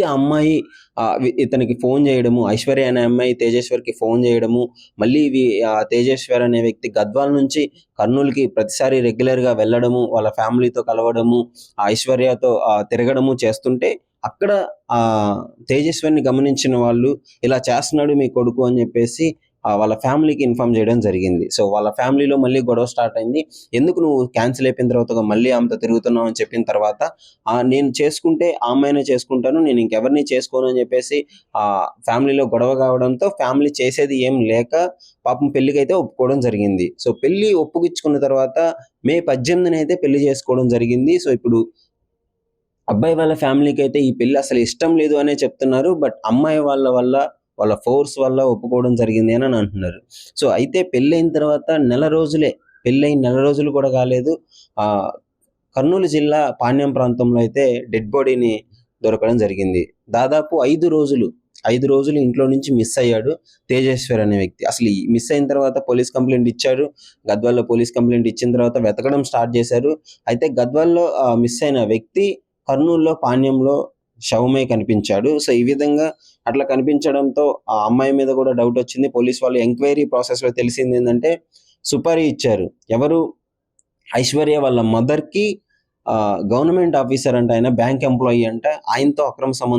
ఆ అమ్మాయి ఇతనికి ఫోన్ చేయడము, ఐశ్వర్య అనే అమ్మాయి తేజేశ్వర్కి ఫోన్ చేయడము, మళ్ళీ తేజేశ్వర్ అనే వ్యక్తి గద్వాల నుంచి కర్నూలుకి ప్రతిసారి రెగ్యులర్గా వెళ్ళడము, వాళ్ళ ఫ్యామిలీతో కలవడము, ఐశ్వర్యతో తిరగడము చేస్తుంటే అక్కడ తేజేశ్వర్ని గమనించిన వాళ్ళు ఇలా చేస్తున్నాడు మీ కొడుకు అని చెప్పేసి వాళ్ళ ఫ్యామిలీకి ఇన్ఫార్మ్ చేయడం జరిగింది. సో వాళ్ళ ఫ్యామిలీలో మళ్ళీ గొడవ స్టార్ట్ అయింది. ఎందుకు నువ్వు క్యాన్సిల్ అయిపోయిన తర్వాత మళ్ళీ ఆమెతో తిరుగుతున్నావు అని చెప్పిన తర్వాత నేను చేసుకుంటే ఆ అమ్మాయినే చేసుకుంటాను, నేను ఇంకెవరిని చేసుకోను అని చెప్పేసి ఫ్యామిలీలో గొడవ కావడంతో ఫ్యామిలీ చేసేది ఏం లేక పాపం పెళ్లికైతే ఒప్పుకోవడం జరిగింది. సో పెళ్లి ఒప్పుకిచ్చుకున్న తర్వాత మే 18న అయితే పెళ్లి చేసుకోవడం జరిగింది. సో ఇప్పుడు అబ్బాయి వాళ్ళ ఫ్యామిలీకి అయితే ఈ పెళ్లి అసలు ఇష్టం లేదు అనే చెప్తున్నారు. బట్ అమ్మాయి వాళ్ళ ఫోర్స్ వల్ల ఒప్పుకోవడం జరిగింది అని అంటున్నారు. సో అయితే పెళ్ళైన తర్వాత పెళ్ళైన నెల రోజులు కూడా కాలేదు, కర్నూలు జిల్లా పాణ్యం ప్రాంతంలో అయితే డెడ్ బాడీని దొరకడం జరిగింది. దాదాపు 5 రోజులు ఇంట్లో నుంచి మిస్ అయ్యాడు తేజేశ్వర్ అనే వ్యక్తి. అసలు మిస్ అయిన తర్వాత పోలీస్ కంప్లైంట్ ఇచ్చారు. గద్వాల్లో పోలీస్ కంప్లైంట్ ఇచ్చిన తర్వాత వెతకడం స్టార్ట్ చేశారు. అయితే గద్వాల్లో మిస్ అయిన వ్యక్తి కర్నూలులో పాణ్యంలో శవమై కనిపించాడు. సో ఈ విధంగా అట్లా కనిపించడంతో ఆ అమ్మాయి మీద కూడా డౌట్ వచ్చింది. పోలీస్ వాళ్ళు ఎంక్వైరీ ప్రాసెస్లో తెలిసింది ఏంటంటే సుపారీ ఇచ్చారు. ఎవరు? ఐశ్వర్య వాళ్ళ మదర్కి గవర్నమెంట్ ఆఫీసర్ అంట, ఆయన బ్యాంక్ ఎంప్లాయీ అంట, ఆయనతో అక్రమ సంబంధం